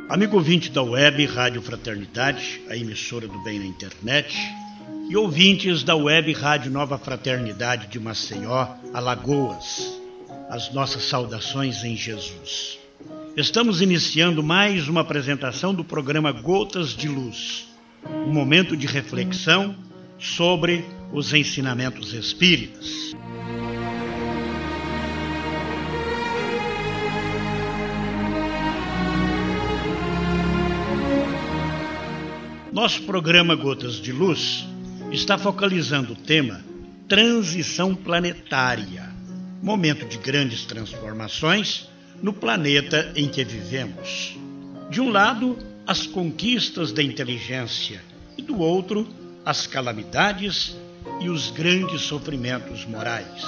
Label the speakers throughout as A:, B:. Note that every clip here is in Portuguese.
A: Amigo ouvinte da web Rádio Fraternidade, a emissora do bem na internet, e ouvintes da web Rádio Nova Fraternidade de Maceió, Alagoas, as nossas saudações em Jesus. Estamos iniciando mais uma apresentação do programa Gotas de Luz, um momento de reflexão sobre os ensinamentos espíritas. Nosso programa Gotas de Luz está focalizando o tema Transição Planetária, momento de grandes transformações no planeta em que vivemos. De um lado, as conquistas da inteligência e do outro, as calamidades e os grandes sofrimentos morais.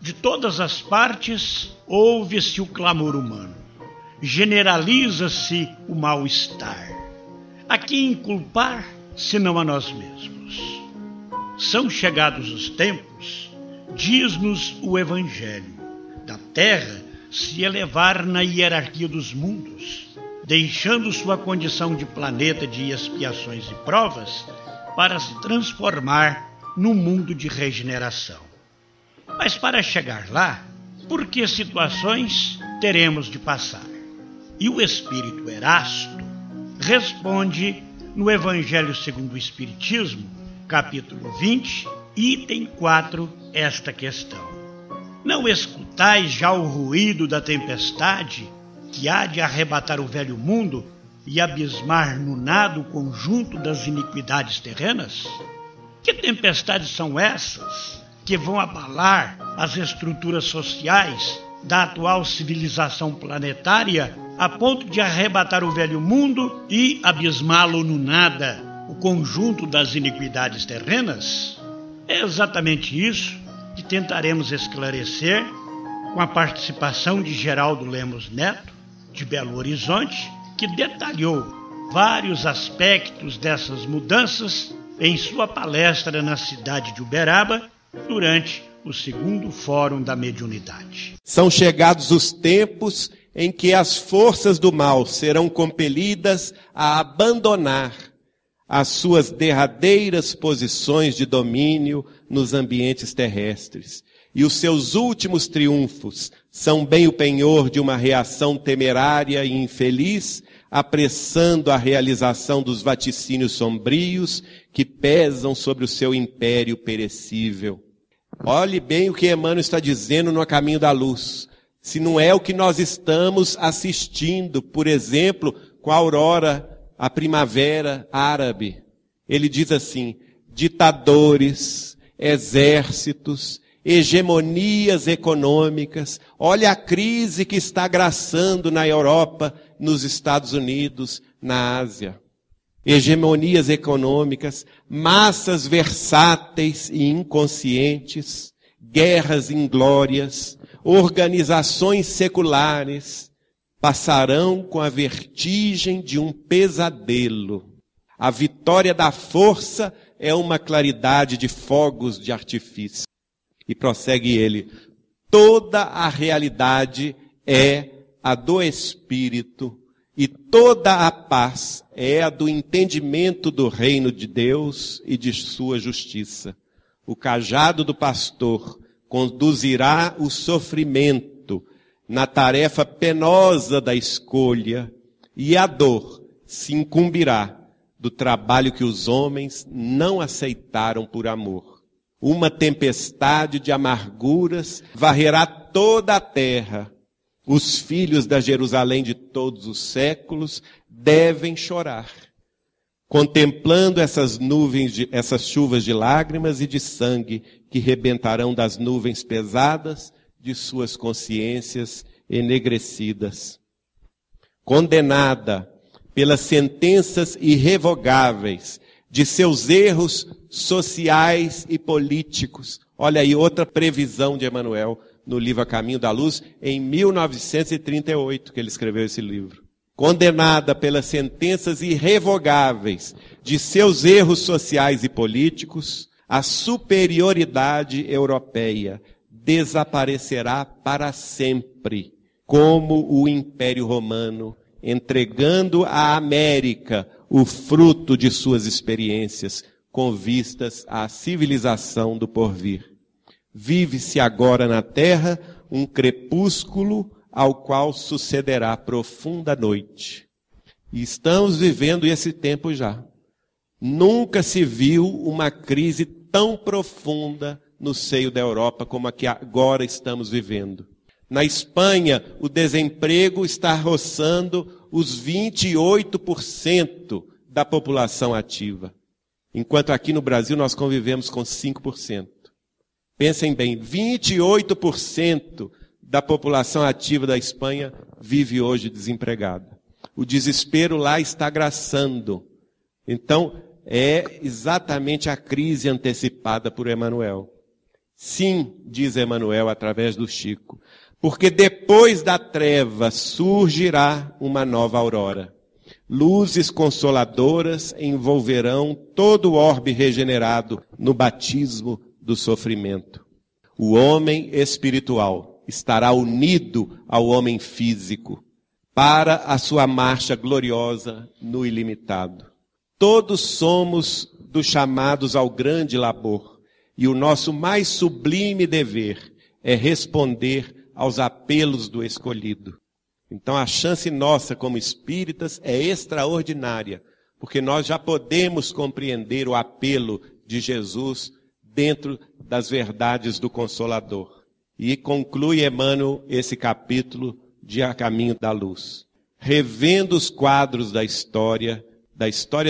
A: De todas as partes, ouve-se o clamor humano. Generaliza-se o mal-estar. A quem culpar, senão a nós mesmos? São chegados os tempos, diz-nos o Evangelho, da Terra se elevar na hierarquia dos mundos, deixando sua condição de planeta de expiações e provas para se transformar num mundo de regeneração. Mas para chegar lá, por que situações teremos de passar? E o Espírito Erasto responde no Evangelho segundo o Espiritismo, capítulo 20, item 4, esta questão. Não escutais já o ruído da tempestade que há de arrebatar o velho mundo e abismar no nada o conjunto das iniquidades terrenas? Que tempestades são essas que vão abalar as estruturas sociais da atual civilização planetária a ponto de arrebatar o velho mundo e abismá-lo no nada, o conjunto das iniquidades terrenas? É exatamente isso que tentaremos esclarecer com a participação de Geraldo Lemos Neto, de Belo Horizonte, que detalhou vários aspectos dessas mudanças em sua palestra na cidade de Uberaba, durante o 2º Fórum da Mediunidade.
B: São chegados os tempos em que as forças do mal serão compelidas a abandonar as suas derradeiras posições de domínio nos ambientes terrestres. E os seus últimos triunfos são bem o penhor de uma reação temerária e infeliz, apressando a realização dos vaticínios sombrios que pesam sobre o seu império perecível. Olhe bem o que Emmanuel está dizendo no Caminho da Luz. Se não é o que nós estamos assistindo, por exemplo, com a aurora, a primavera árabe. Ele diz assim: ditadores, exércitos, hegemonias econômicas. Olha a crise que está agraçando na Europa, nos Estados Unidos, na Ásia. Hegemonias econômicas, massas versáteis e inconscientes, guerras inglórias, organizações seculares passarão com a vertigem de um pesadelo. A vitória da força é uma claridade de fogos de artifício. E prossegue ele: toda a realidade é a do Espírito e toda a paz é a do entendimento do reino de Deus e de sua justiça. O cajado do pastor conduzirá o sofrimento na tarefa penosa da escolha, e a dor se incumbirá do trabalho que os homens não aceitaram por amor. Uma tempestade de amarguras varrerá toda a terra. Os filhos da Jerusalém de todos os séculos devem chorar, contemplando essas nuvens, essas chuvas de lágrimas e de sangue que rebentarão das nuvens pesadas de suas consciências enegrecidas. Condenada pelas sentenças irrevogáveis de seus erros sociais e políticos. Olha aí outra previsão de Emmanuel no livro A Caminho da Luz, em 1938, que ele escreveu esse livro. Condenada pelas sentenças irrevogáveis de seus erros sociais e políticos, a superioridade europeia desaparecerá para sempre, como o Império Romano entregando à América o fruto de suas experiências, com vistas à civilização do porvir. Vive-se agora na terra um crepúsculo ao qual sucederá profunda noite. E estamos vivendo esse tempo já. Nunca se viu uma crise tão profunda no seio da Europa como a que agora estamos vivendo. Na Espanha, o desemprego está roçando os 28% da população ativa. Enquanto aqui no Brasil nós convivemos com 5%. Pensem bem, 28% da população ativa da Espanha vive hoje desempregada. O desespero lá está agraçando. Então, é exatamente a crise antecipada por Emmanuel. Sim, diz Emmanuel através do Chico, porque depois da treva surgirá uma nova aurora. Luzes consoladoras envolverão todo o orbe regenerado no batismo do sofrimento. O homem espiritual estará unido ao homem físico para a sua marcha gloriosa no ilimitado. Todos somos dos chamados ao grande labor, e o nosso mais sublime dever é responder aos apelos do escolhido. Então a chance nossa como espíritas é extraordinária, porque nós já podemos compreender o apelo de Jesus dentro das verdades do Consolador. E conclui Emmanuel esse capítulo de A Caminho da Luz. Revendo os quadros da história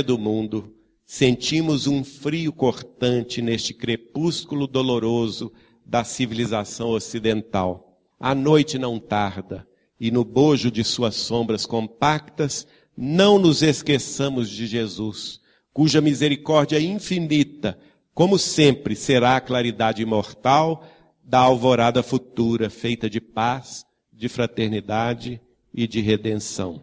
B: do mundo, sentimos um frio cortante neste crepúsculo doloroso da civilização ocidental. A noite não tarda, e no bojo de suas sombras compactas, não nos esqueçamos de Jesus, cuja misericórdia infinita, como sempre, será a claridade imortal da alvorada futura, feita de paz, de fraternidade e de redenção.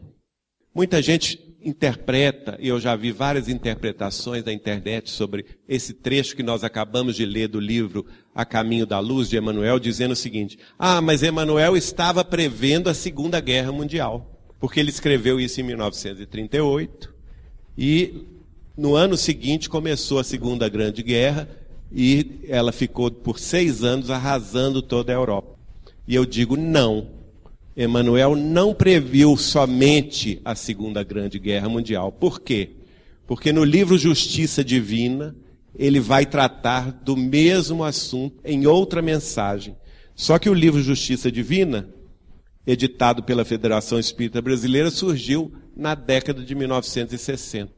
B: Muita gente interpreta, e eu já vi várias interpretações da internet sobre esse trecho que nós acabamos de ler do livro A Caminho da Luz, de Emmanuel, dizendo o seguinte: mas Emmanuel estava prevendo a Segunda Guerra Mundial, porque ele escreveu isso em 1938, e no ano seguinte começou a Segunda Grande Guerra, e ela ficou por 6 anos arrasando toda a Europa. E eu digo não. Emmanuel não previu somente a Segunda Grande Guerra Mundial. Por quê? Porque no livro Justiça Divina, ele vai tratar do mesmo assunto em outra mensagem. Só que o livro Justiça Divina, editado pela Federação Espírita Brasileira, surgiu na década de 1960.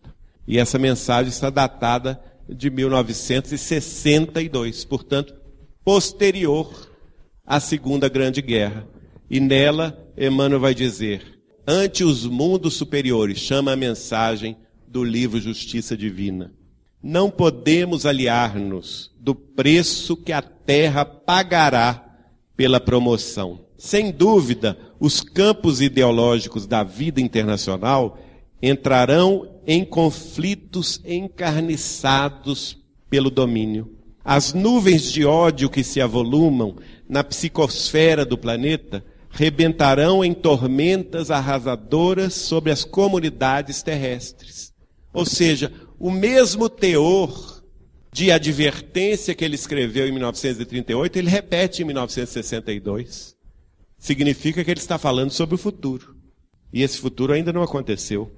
B: E essa mensagem está datada de 1962, portanto, posterior à Segunda Grande Guerra. E nela, Emmanuel vai dizer: ante os mundos superiores, chama a mensagem do livro Justiça Divina. Não podemos aliar-nos do preço que a terra pagará pela promoção. Sem dúvida, os campos ideológicos da vida internacional entrarão em conflitos encarniçados pelo domínio. As nuvens de ódio que se avolumam na psicosfera do planeta rebentarão em tormentas arrasadoras sobre as comunidades terrestres. Ou seja, o mesmo teor de advertência que ele escreveu em 1938, ele repete em 1962. Significa que ele está falando sobre o futuro. E esse futuro ainda não aconteceu.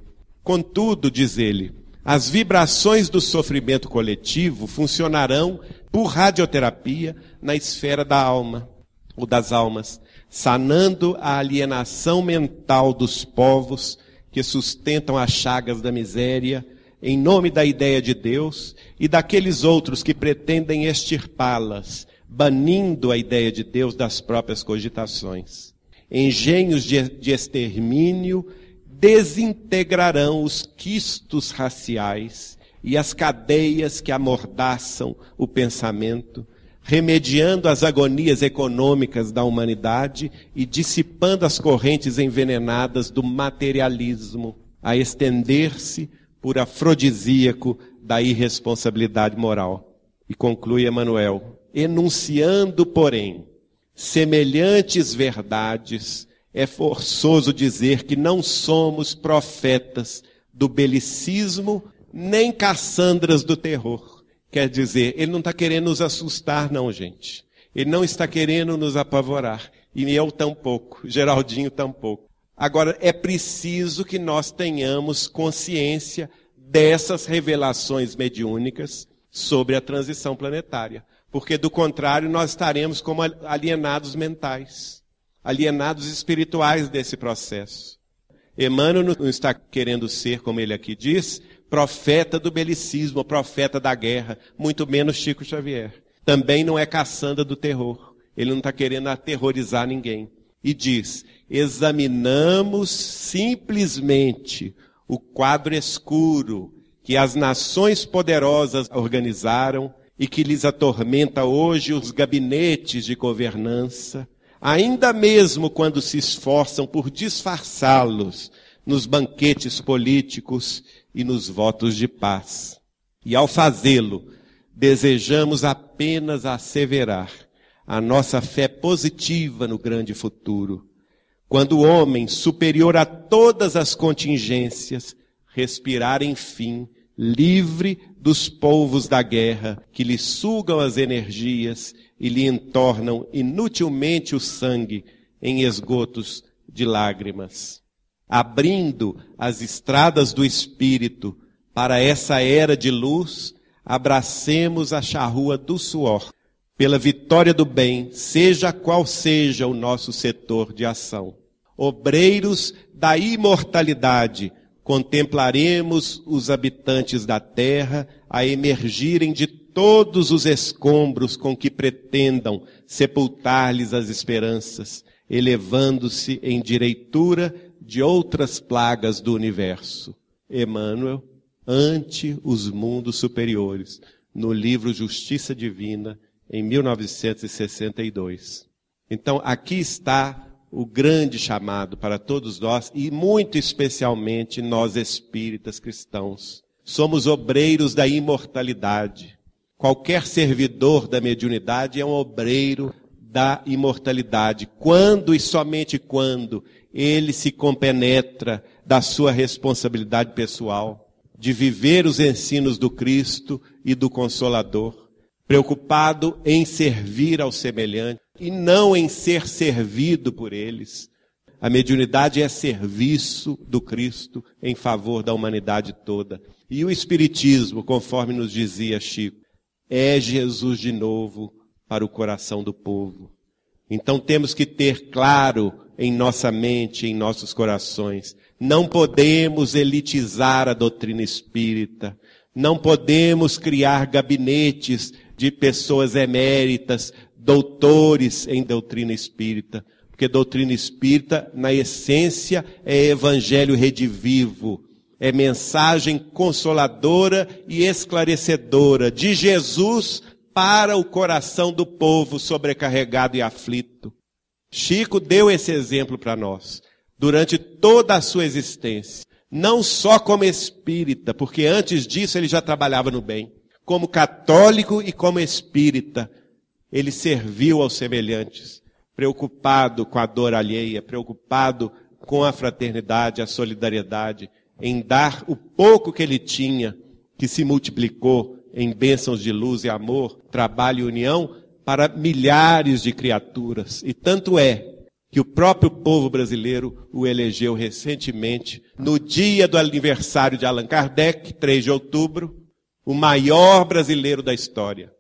B: Contudo, diz ele, as vibrações do sofrimento coletivo funcionarão por radioterapia na esfera da alma, ou das almas, sanando a alienação mental dos povos que sustentam as chagas da miséria em nome da ideia de Deus e daqueles outros que pretendem extirpá-las, banindo a ideia de Deus das próprias cogitações. Engenhos de extermínio desintegrarão os quistos raciais e as cadeias que amordaçam o pensamento, remediando as agonias econômicas da humanidade e dissipando as correntes envenenadas do materialismo, a estender-se por afrodisíaco da irresponsabilidade moral. E conclui Emmanuel, enunciando, porém, semelhantes verdades é forçoso dizer que não somos profetas do belicismo, nem Cassandras do terror. Quer dizer, ele não está querendo nos assustar, não, gente. Ele não está querendo nos apavorar. E eu tampouco, Geraldinho tampouco. Agora, é preciso que nós tenhamos consciência dessas revelações mediúnicas sobre a transição planetária. Porque, do contrário, nós estaremos como alienados mentais, alienados espirituais desse processo. Emmanuel não está querendo ser, como ele aqui diz, profeta do belicismo, profeta da guerra, muito menos Chico Xavier. Também não é Cassandra do terror. Ele não está querendo aterrorizar ninguém. E diz, examinamos simplesmente o quadro escuro que as nações poderosas organizaram e que lhes atormenta hoje os gabinetes de governança, ainda mesmo quando se esforçam por disfarçá-los nos banquetes políticos e nos votos de paz. E ao fazê-lo, desejamos apenas asseverar a nossa fé positiva no grande futuro, quando o homem, superior a todas as contingências, respirar, enfim, livre dos polvos da guerra, que lhe sugam as energias e lhe entornam inutilmente o sangue em esgotos de lágrimas. Abrindo as estradas do Espírito para essa era de luz, abracemos a charrua do suor, pela vitória do bem, seja qual seja o nosso setor de ação. Obreiros da imortalidade, contemplaremos os habitantes da terra a emergirem de todos os escombros com que pretendam sepultar-lhes as esperanças, elevando-se em direitura de outras plagas do universo. Emmanuel, ante os mundos superiores, no livro Justiça Divina, em 1962. Então, aqui está o grande chamado para todos nós, e muito especialmente nós espíritas cristãos. Somos obreiros da imortalidade. Qualquer servidor da mediunidade é um obreiro da imortalidade. Quando e somente quando ele se compenetra da sua responsabilidade pessoal, de viver os ensinos do Cristo e do Consolador, preocupado em servir ao semelhante e não em ser servido por eles. A mediunidade é serviço do Cristo em favor da humanidade toda. E o Espiritismo, conforme nos dizia Chico, é Jesus de novo para o coração do povo. Então temos que ter claro em nossa mente, em nossos corações, não podemos elitizar a doutrina espírita, não podemos criar gabinetes de pessoas eméritas, doutores em doutrina espírita, porque doutrina espírita, na essência, é evangelho redivivo, é mensagem consoladora e esclarecedora de Jesus para o coração do povo sobrecarregado e aflito. Chico deu esse exemplo para nós, durante toda a sua existência, não só como espírita, porque antes disso ele já trabalhava no bem, como católico e como espírita, ele serviu aos semelhantes, preocupado com a dor alheia, preocupado com a fraternidade, a solidariedade, em dar o pouco que ele tinha, que se multiplicou em bênçãos de luz e amor, trabalho e união, para milhares de criaturas. E tanto é que o próprio povo brasileiro o elegeu recentemente, no dia do aniversário de Allan Kardec, 3 de outubro, o maior brasileiro da história.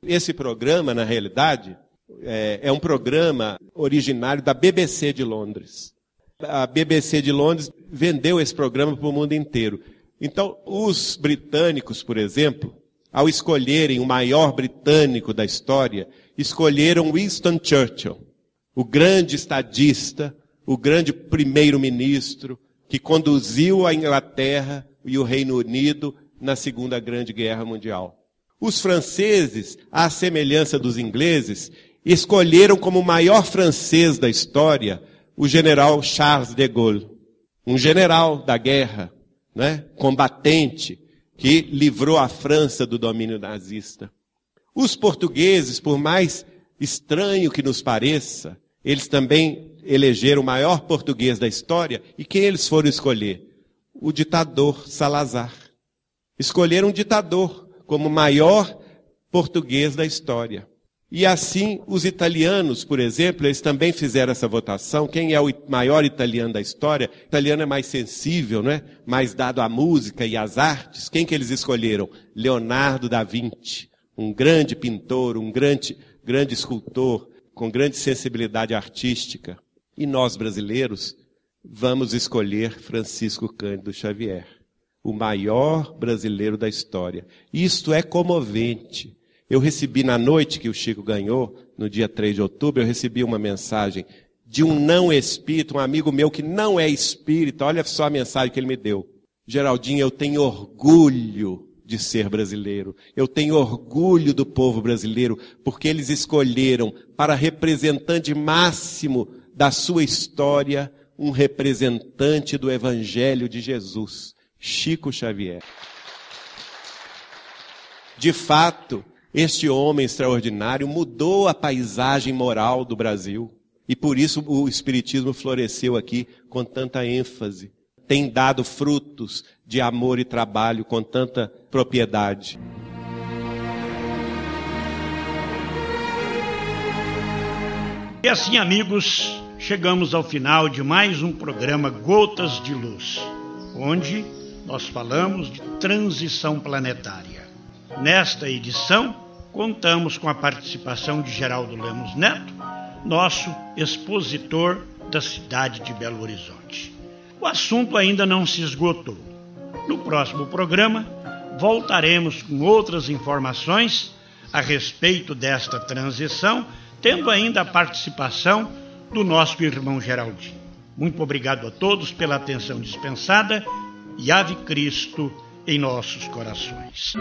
B: Esse programa, na realidade, é um programa originário da BBC de Londres. A BBC de Londres vendeu esse programa para o mundo inteiro. Então, os britânicos, por exemplo, ao escolherem o maior britânico da história, escolheram Winston Churchill, o grande estadista, o grande primeiro-ministro, que conduziu a Inglaterra e o Reino Unido na Segunda Grande Guerra Mundial. Os franceses, à semelhança dos ingleses, escolheram como o maior francês da história o general Charles de Gaulle, um general da guerra, né, combatente, que livrou a França do domínio nazista. Os portugueses, por mais estranho que nos pareça, Eles também elegeram o maior português da história. E quem eles foram escolher? O ditador Salazar. Escolheram um ditador como o maior português da história. E assim, os italianos, por exemplo, eles também fizeram essa votação. Quem é o maior italiano da história? O italiano é mais sensível, não é? Mais dado à música e às artes. Quem que eles escolheram? Leonardo da Vinci, um grande pintor, um grande escultor, com grande sensibilidade artística. E nós, brasileiros, vamos escolher Francisco Cândido Xavier, o maior brasileiro da história. Isto é comovente. Eu recebi na noite que o Chico ganhou, no dia 3 de outubro, eu recebi uma mensagem de um não espírita, um amigo meu que não é espírita. Olha só a mensagem que ele me deu. Geraldinho, eu tenho orgulho de ser brasileiro. Eu tenho orgulho do povo brasileiro, porque eles escolheram para representante máximo da sua história, um representante do Evangelho de Jesus, Chico Xavier. De fato, este homem extraordinário mudou a paisagem moral do Brasil. E por isso o Espiritismo floresceu aqui com tanta ênfase. Tem dado frutos de amor e trabalho com tanta propriedade.
A: E assim, amigos, chegamos ao final de mais um programa Gotas de Luz, onde nós falamos de transição planetária. Nesta edição, contamos com a participação de Geraldo Lemos Neto, nosso expositor da cidade de Belo Horizonte. O assunto ainda não se esgotou. No próximo programa, voltaremos com outras informações a respeito desta transição, tendo ainda a participação do nosso irmão Geraldinho. Muito obrigado a todos pela atenção dispensada e Ave Cristo em nossos corações.